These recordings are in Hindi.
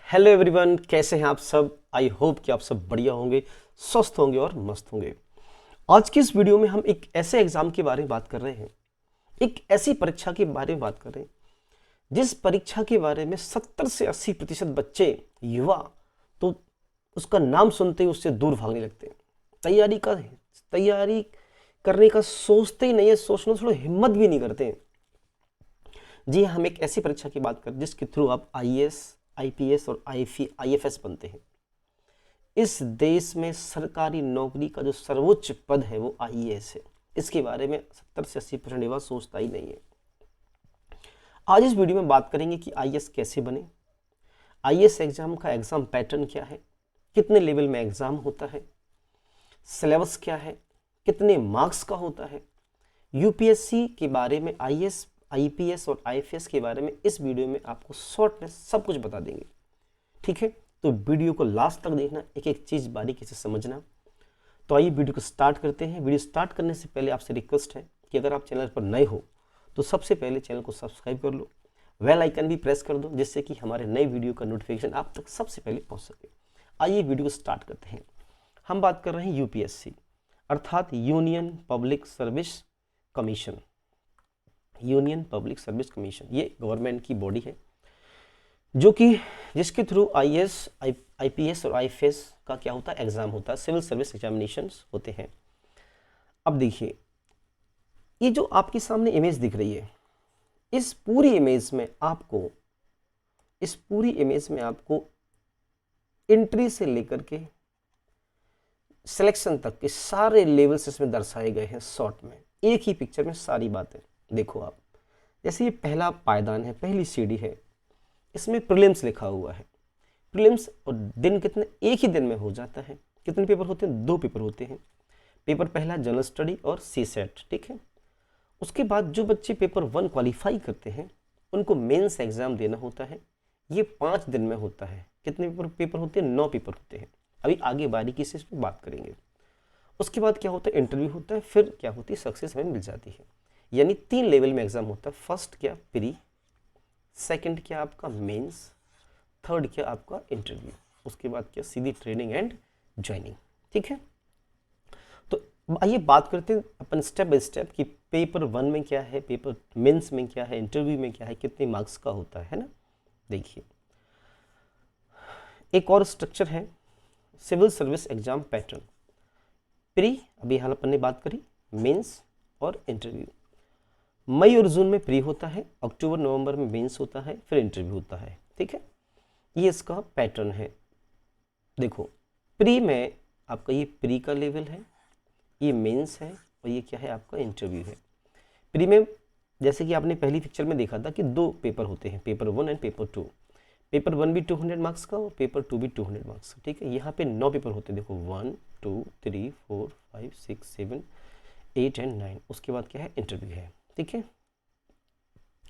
हेलो एवरीवन, कैसे हैं आप सब। आई होप कि आप सब बढ़िया होंगे, स्वस्थ होंगे और मस्त होंगे। आज की इस वीडियो में हम एक ऐसे एग्जाम के बारे में बात कर रहे हैं, एक ऐसी परीक्षा के बारे में बात कर रहे हैं जिस परीक्षा के बारे में 70 से 80% बच्चे, युवा तो उसका नाम सुनते ही उससे दूर भागने लगते हैं। तैयारी करने का सोचते ही नहीं है, सोचना थोड़ा हिम्मत भी नहीं करते हैं। जी हाँ, हम एक ऐसी परीक्षा की बात करें जिसके थ्रू आप आईएएस, आईपीएस और आईएफएस बनते हैं। इस देश में सरकारी नौकरी का जो सर्वोच्च पद है वो आईएएस है। इसके बारे में 70 से 80% युवा सोचता ही नहीं है। आज इस वीडियो में बात करेंगे कि आईएएस कैसे बने, आईएएस एग्जाम का एग्जाम पैटर्न क्या है, कितने लेवल में एग्जाम होता है, सिलेबस क्या है, कितने मार्क्स का होता है। यूपीएससी के बारे में, आईएएस, आईपीएस और आईएफएस के बारे में इस वीडियो में आपको शॉर्ट में सब कुछ बता देंगे। ठीक है, तो वीडियो को लास्ट तक देखना, एक एक चीज़ बारीकी से समझना। तो आइए वीडियो को स्टार्ट करते हैं। वीडियो स्टार्ट करने से पहले आपसे रिक्वेस्ट है कि अगर आप चैनल पर नए हो तो सबसे पहले चैनल को सब्सक्राइब कर लो, बेल आइकन भी प्रेस कर दो, जिससे कि हमारे नए वीडियो का नोटिफिकेशन आप तक सबसे पहले पहुंच सके। आइए वीडियो को स्टार्ट करते हैं। हम बात कर रहे हैं यूपीएससी अर्थात union public service commission. Union public service commission ये गवर्नमेंट की बॉडी है जो कि जिसके थ्रू आईएएस, आईपीएस और आईएफएस का क्या होता है, एग्जाम होता है, सिविल सर्विस एग्जामिनेशंस होते हैं। अब देखिए, ये जो आपके सामने इमेज दिख रही है, इस पूरी इमेज में आपको एंट्री से लेकर के सिलेक्शन तक के सारे लेवल्स इसमें दर्शाए गए हैं शॉर्ट में, एक ही पिक्चर में सारी बातें। देखो आप, जैसे ये पहला पायदान है, पहली सीढ़ी है, इसमें प्रीलिम्स लिखा हुआ है। प्रीलिम्स और दिन कितने, एक ही दिन में हो जाता है। कितने पेपर होते हैं, 2 पेपर होते हैं। पेपर पहला जनरल स्टडी और सी सेट, ठीक है। उसके बाद जो बच्चे पेपर 1 क्वालिफाई करते हैं उनको मेंस एग्जाम देना होता है। ये 5 दिन में होता है। कितने पेपर होते हैं, 9 पेपर होते हैं। अभी आगे बारीकी से इस पर बात करेंगे। उसके बाद क्या होता है, इंटरव्यू होता है, फिर क्या होती है, सक्सेस हमें मिल जाती है। यानी 3 लेवल में एग्जाम होता है। फर्स्ट क्या, प्री, सेकंड क्या आपका मेंस, थर्ड क्या आपका इंटरव्यू, उसके बाद क्या सीधी ट्रेनिंग एंड ज्वाइनिंग। ठीक है, तो आइए बात करते हैं अपन स्टेप बाय स्टेप कि पेपर 1 में क्या है, पेपर मेंस में क्या है, इंटरव्यू में क्या है, कितने मार्क्स का होता है ना। देखिए, एक और स्ट्रक्चर है civil service exam pattern. Pre, अभी हाल अपन ने बात करी, मेंस और इंटरव्यू। मई और जून में प्री होता है, अक्टूबर नवंबर में मेंस होता है, फिर इंटरव्यू होता है। ठीक है, ये इसका पैटर्न है। देखो, प्री में आपका ये प्री का लेवल है, ये मेंस है और ये क्या है आपका इंटरव्यू है। प्री में जैसे कि आपने पहली पिक्चर में देखा था कि 2 पेपर होते हैं, पेपर 1 एंड पेपर 2। पेपर 1 भी 200 मार्क्स का और पेपर 2 भी 200 मार्क्स का। ठीक है, यहाँ पे 9 पेपर होते हैं। देखो 1 2 3 4 5 6 7 8 एंड 9। उसके बाद क्या है, इंटरव्यू है। ठीक है,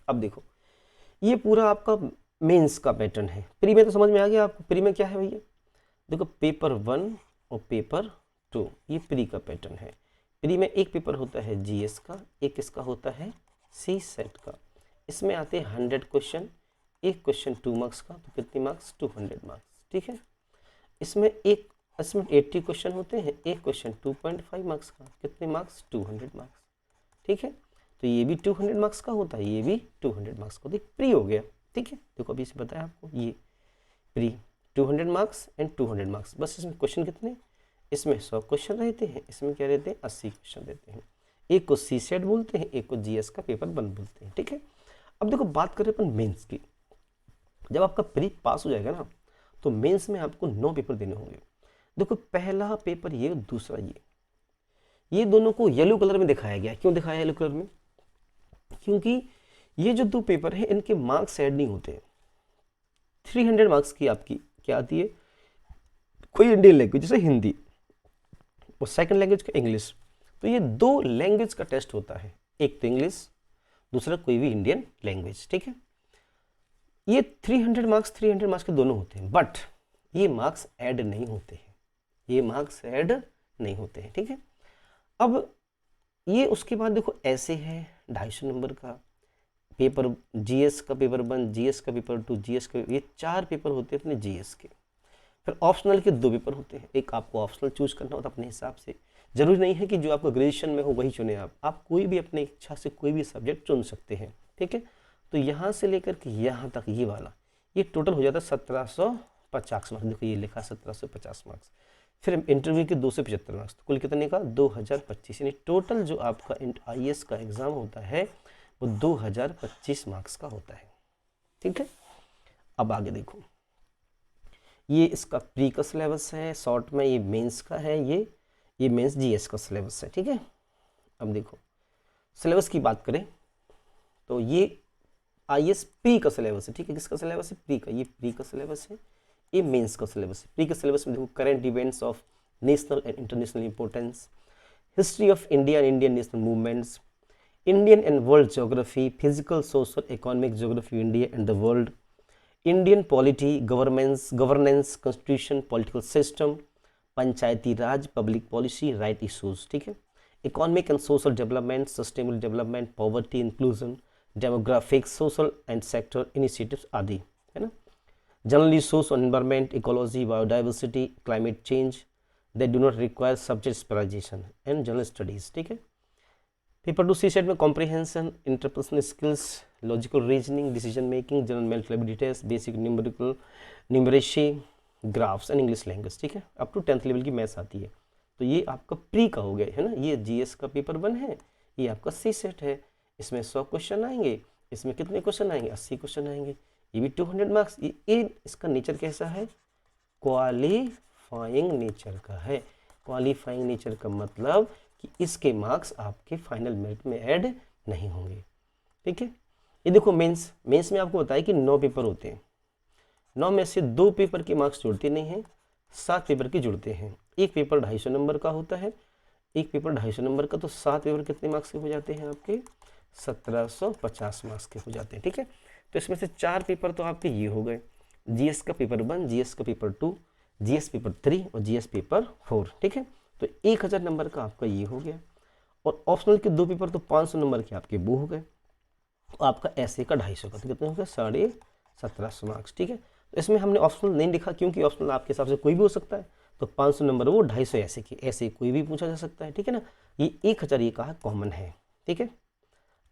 अब देखो, ये पूरा आपका मेंस का पैटर्न है। प्री में तो समझ में आ गया आपको, प्री में क्या है भैया। देखो, पेपर 1 और पेपर 2 ये प्री का पैटर्न है। प्री में एक पेपर होता है जीएस का, एक इसका होता है सी सेट का। इसमें आते हैं 100 क्वेश्चन, एक क्वेश्चन 2 मार्क्स का, तो कितने मार्क्स, 200 मार्क्स। ठीक है, इसमें 80 क्वेश्चन होते हैं, एक क्वेश्चन 2.5 मार्क्स का, कितने मार्क्स, 200 मार्क्स। ठीक है, तो ये भी 200 मार्क्स का होता है, ये भी 200 मार्क्स का। तो प्री हो गया। ठीक है, देखो अभी इसे बताया आपको, ये प्री 200 मार्क्स एंड 200 मार्क्स। बस इसमें क्वेश्चन कितने, इसमें 100 क्वेश्चन रहते हैं, इसमें क्या रहते हैं, 80 क्वेश्चन रहते हैं। एक को सी सेट बोलते हैं, एक को जीएस का पेपर 1 बोलते हैं। ठीक है, अब देखो बात करें अपन मेंस की। जब आपका प्री पास हो जाएगा ना, तो मेंस में आपको 9 पेपर देने होंगे। देखो, पहला पेपर ये, दूसरा ये दोनों को येलो कलर में दिखाया गया। क्यों दिखाया येलो कलर में, क्योंकि ये जो 2 पेपर है इनके मार्क्स ऐड नहीं होते। 300 मार्क्स की आपकी क्या आती है, कोई इंडियन लैंग्वेज जैसे हिंदी, और सेकंड लैंग्वेज का इंग्लिश। तो ये 2 लैंग्वेज का टेस्ट होता है, एक तो इंग्लिश, दूसरा कोई भी इंडियन लैंग्वेज। ठीक है, ये 300 मार्क्स के दोनों होते हैं, बट ये मार्क्स ऐड नहीं होते हैं, ये मार्क्स ऐड नहीं होते हैं। ठीक है, अब ये उसके बाद देखो ऐसे है 250 नंबर का, पेपर जीएस का पेपर 1, जीएस का पेपर 2, जीएस का, ये 4 पेपर होते हैं अपने जीएस के। फिर ऑप्शनल के 2 पेपर होते हैं, एक आपको ऑप्शनल चूज करना होता है अपने हिसाब से, जरूरी नहीं है कि जो आपको ग्रेजुएशन में हो वही चुने आप कोई भी अपने इच्छा से कोई भी सब्जेक्ट चुन सकते हैं, ठीक है। तो यहाँ से लेकर के यहाँ तक ये वाला, ये टोटल हो जाता है 1750 मार्क्स। देखो ये लिखा 1750 मार्क्स। फिर इंटरव्यू के 275 मार्क्स, तो कुल कितने का 2025, यानी टोटल जो आपका आईएएस का एग्जाम होता है वो 2025 मार्क्स का होता है, ठीक है। अब आगे देखो, ये इसका प्री का सिलेबस है, शॉर्ट में ये मेंस का है, ये मेंस जीएस का सिलेबस है, ठीक है। अब देखो सिलेबस की बात करें तो ये आईएएस प्री का सिलेबस है, ठीक है। किसका सिलेबस है? प्री का। ये प्री का सिलेबस है, ये मेंस का सिलेबस है। प्री का सिलेबस में देखो current events of national and international importance, history of India and Indian national movements, Indian and world geography, physical social economic geography India and the world, Indian polity, governance, constitution, political system, Panchayati Raj, public policy, right issues, ठीक है। Economic and social development, sustainable development, poverty inclusion, demographics, social and sector initiatives आदि, है ना। General issues on environment, ecology, biodiversity, climate change, they do not require subject specialization and general studies, ठीक है। पेपर 2 सी सेट में comprehension, interpersonal skills, logical reasoning, decision making, general mental abilities, basic numerical, numeracy, graphs and English language, ठीक है। अप टू 10th लेवल की मैथ्स आती है। तो ये आपका प्री का हो गया, है ना। ये जीएस का पेपर 1 है, ये आपका सी सेट है, इसमें 100 क्वेश्चन आएंगे, इसमें कितने क्वेश्चन आएंगे? 80 क्वेश्चन आएंगे, ये भी 200 मार्क्स। ये इसका नेचर कैसा है? क्वालिफाइंग नेचर का है। क्वालिफाइंग नेचर का मतलब कि इसके मार्क्स आपके फाइनल मेरिट में ऐड नहीं होंगे, ठीक है। ये देखो मेंस में आपको बताया कि 9 पेपर होते हैं, 9 में से 2 पेपर के मार्क्स जुड़ते नहीं हैं, 7 पेपर के जुड़ते हैं। एक पेपर 250 नंबर का होता है, एक पेपर 250 नंबर का, तो 7 पेपर कितने मार्क्स के हो जाते हैं आपके? 1750 मार्क्स के हो जाते हैं, ठीक है। तो इसमें से 4 पेपर तो आपके ये हो गए, जीएस का पेपर 1, जीएस का पेपर 2, जीएस पेपर 3 और जीएस पेपर 4, ठीक है। तो 1000 नंबर का आपका ये हो गया, और ऑप्शनल के 2 पेपर तो 500 नंबर के आपके वो हो गए, तो आपका ऐसे का 250 का, तो कितने हो गए? 1750 मार्क्स, ठीक है। तो इसमें हमने ऑप्शनल नहीं लिखा क्योंकि ऑप्शनल आपके हिसाब से कोई भी हो सकता है, तो 500 नंबर वो 250 ऐसे के, ऐसे कोई भी पूछा जा सकता है, ठीक है ना। ये 1000 ये कहा कॉमन है, ठीक है।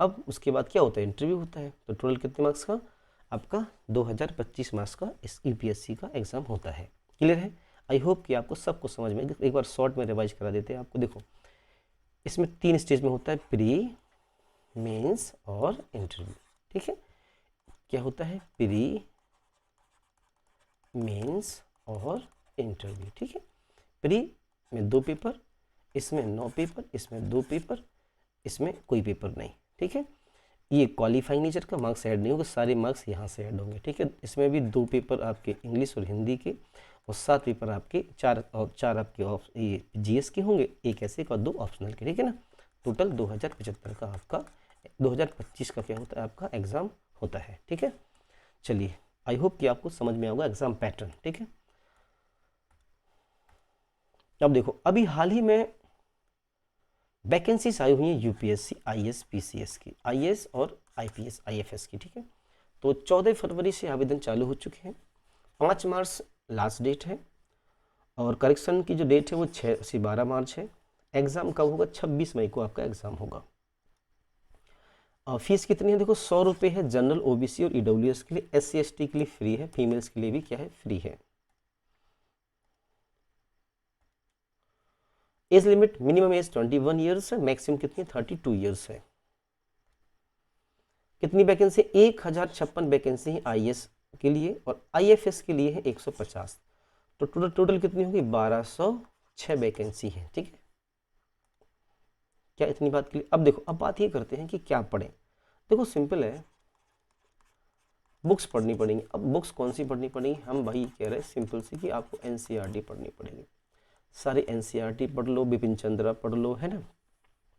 अब उसके बाद क्या होता है? इंटरव्यू होता है। तो टोटल कितने मार्क्स का? आपका 2025 मार्क्स का इस यूपीएससी का एग्जाम होता है। क्लियर है? आई होप कि आपको सबको समझ में। एक बार शॉर्ट में रिवाइज करा देते हैं आपको। देखो इसमें 3 स्टेज में होता है, प्री, मेंस और इंटरव्यू, ठीक है। क्या होता है? प्री, मेंस और इंटरव्यू, ठीक है। प्री में 2 पेपर, इसमें 9 पेपर, इसमें 2 पेपर, इसमें कोई पेपर नहीं, ठीक है। ये क्वालिफाइंग नेचर का, मार्क्स ऐड नहीं होगा, सारे मार्क्स यहाँ से ऐड होंगे, ठीक है। इसमें भी 2 पेपर आपके इंग्लिश और हिंदी के, और 7 पेपर आपके, 4 आपके ये जीएस के होंगे, एक ऐसे का, 2 ऑप्शनल के, ठीक है ना। टोटल 2075 का आपका 2025 का क्या होता है? आपका एग्जाम होता है, ठीक है। चलिए, आई होप कि आपको समझ में आएगा एग्जाम पैटर्न, ठीक है। अब देखो अभी हाल ही में वैकेंसीज आई हुई हैं यूपीएससी, आईएएस, पीसीएस की, आईएएस और आईपीएस, आईएफएस की, ठीक है। तो 14 फरवरी से आवेदन चालू हो चुके हैं, 5 मार्च लास्ट डेट है, और करेक्शन की जो डेट है वो 6 से 12 मार्च है। एग्जाम कब होगा? 26 मई को आपका एग्जाम होगा। फीस कितनी है? देखो 100 रुपये है जनरल, ओबीसी और ईडब्ल्यूएस के लिए, एससी एसटी के लिए फ्री है, फीमेल्स के लिए भी क्या है? फ्री है। Age limit minimum age 21 years है, मैक्सिमम कितनी? 32 ईयर्स है। कितनी वैकेंसी? 1056 वैकेंसी है आईएएस के लिए, और आईएफएस के लिए है 150। तो टोटल कितनी होगी? 1206 वैकेंसी है, ठीक है। क्या इतनी बात के लिए? अब देखो, अब बात ये करते हैं कि क्या पढ़ें। देखो सिंपल है, बुक्स पढ़नी पड़ेंगी। अब बुक्स कौन सी पढ़नी पड़ेंगी? हम भाई कह रहे हैं सिंपल सी कि आपको एनसीईआरटी पढ़नी पड़ेगी। सारे एनसीईआरटी पढ़ लो, बिपिन चंद्रा पढ़ लो, है ना।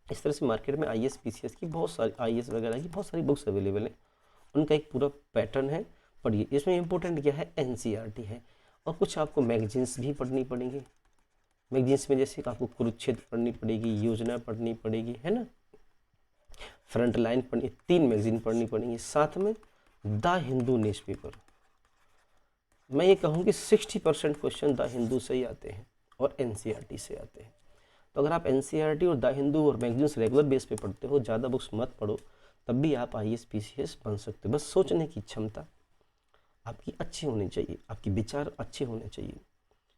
इस तरह से मार्केट में आईएएस पीसीएस की बहुत सारी, आईएएस वगैरह की बहुत सारी बुक्स अवेलेबल हैं, उनका एक पूरा पैटर्न है, पढ़िए। इसमें इंपॉर्टेंट क्या है? एनसीईआरटी है। और कुछ आपको मैगजीन्स भी पढ़नी पड़ेंगी। मैगजीन्स में जैसे आपको कुरुक्षेत्र पढ़नी पड़ेगी, योजना पढ़नी पड़ेगी, है ना। फ्रंट लाइन पढ़नी, 3 मैगजीन पढ़नी पड़ेंगी, साथ में द हिंदू न्यूज़पेपर। मैं ये कहूँ कि 60% क्वेश्चन द हिंदू से ही आते हैं और एनसीईआरटी से आते हैं। तो अगर आप एनसीईआरटी और द हिंदू और मैगजीन्स रेगुलर बेस पे पढ़ते हो, ज़्यादा बुक्स मत पढ़ो, तब भी आप IAS PCS बन सकते हो। बस सोचने की क्षमता आपकी अच्छी होनी चाहिए, आपके विचार अच्छे होने चाहिए,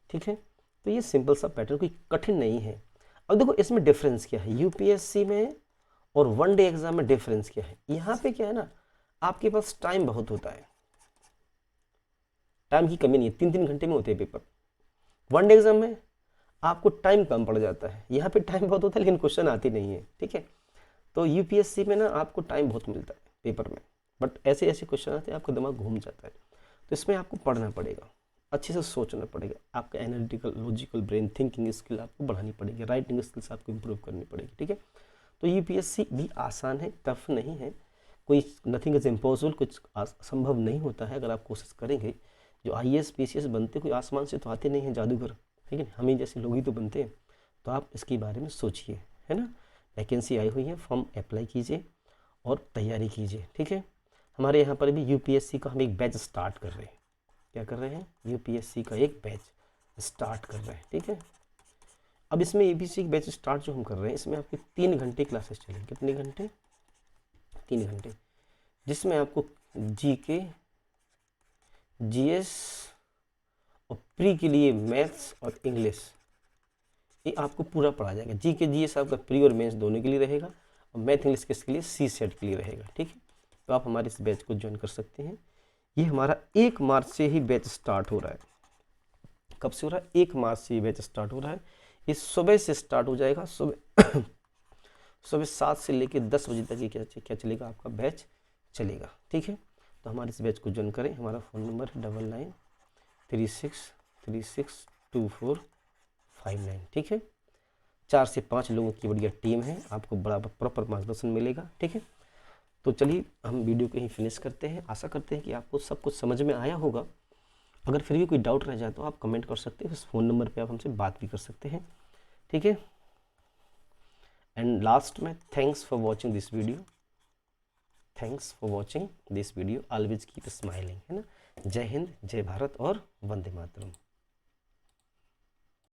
ठीक है। तो ये सिंपल सा पैटर्न, कोई कठिन नहीं है। अब देखो इसमें डिफरेंस क्या है, यूपीएससी में और वन डे एग्जाम में डिफरेंस क्या है। यहाँ पे क्या है ना, आपके पास टाइम बहुत होता है, टाइम की कमी नहीं है, 3-3 घंटे में होते हैं पेपर। वन डे एग्जाम में आपको टाइम कम पड़ जाता है, यहाँ पे टाइम बहुत होता है लेकिन क्वेश्चन आती नहीं है, ठीक है। तो यूपीएससी में ना आपको टाइम बहुत मिलता है पेपर में, बट ऐसे ऐसे क्वेश्चन आते हैं आपका दिमाग घूम जाता है। तो इसमें आपको पढ़ना पड़ेगा, अच्छे से सोचना पड़ेगा, आपका analytical logical brain thinking skill आपको बढ़ानी पड़ेगी, राइटिंग स्किल्स आपको इंप्रूव करनी पड़ेगी, ठीक है। तो यूपीएससी भी आसान है, टफ नहीं है, कोई नथिंग इज इम्पॉसिबल, कुछ असंभव नहीं होता है अगर आप कोशिश करेंगे। जो IAS PCS बनते कोई आसमान से तो आते नहीं हैं जादूगर, ठीक है, हमें जैसे लोग ही तो बनते हैं। तो आप इसके बारे में सोचिए, है ना। वैकेंसी आई हुई है, फॉर्म अप्लाई कीजिए और तैयारी कीजिए, ठीक है। हमारे यहाँ पर भी यूपीएससी का हम एक बैच स्टार्ट कर रहे हैं। क्या कर रहे हैं, यूपीएससी का एक बैच स्टार्ट कर रहे हैं, ठीक है। अब इसमें यूपीएससी की बैच स्टार्ट जो हम कर रहे हैं, इसमें आपके 3 घंटे क्लासेस चलेंगे। कितने घंटे, 3 घंटे, जिसमें आपको GK, GS और प्री के लिए मैथ्स और इंग्लिश, ये आपको पूरा पढ़ा जाएगा। GK GS आपका प्री और मेंस दोनों के लिए रहेगा, और मैथ इंग्लिश किसके लिए, CSET के लिए रहेगा, ठीक है। तो आप हमारे इस बैच को ज्वाइन कर सकते हैं। ये हमारा 1 मार्च से ही बैच स्टार्ट हो रहा है। कब से हो रहा है, 1 मार्च से ये बैच स्टार्ट हो रहा है। ये सुबह से स्टार्ट हो जाएगा, सुबह सुबह 7 से लेकर 10 बजे तक ये क्या चलेगा, आपका बैच चलेगा, ठीक है। तो हमारे इस बैच को ज्वाइन करें। हमारा फ़ोन नंबर है 9936362459, ठीक है। 4 से 5 लोगों की बढ़िया टीम है, आपको बड़ा प्रॉपर मार्गदर्शन मिलेगा, ठीक है। तो चलिए हम वीडियो को ही फिनिश करते हैं। आशा करते हैं कि आपको सब कुछ समझ में आया होगा। अगर फिर भी कोई डाउट रह जाए तो आप कमेंट कर सकते हैं, इस फ़ोन नंबर पे आप हमसे बात भी कर सकते हैं, ठीक है। एंड लास्ट में thanks for watching this video, thanks for watching this video, always keep smiling, है ना। जय हिंद, जय भारत और वंदे मातरम।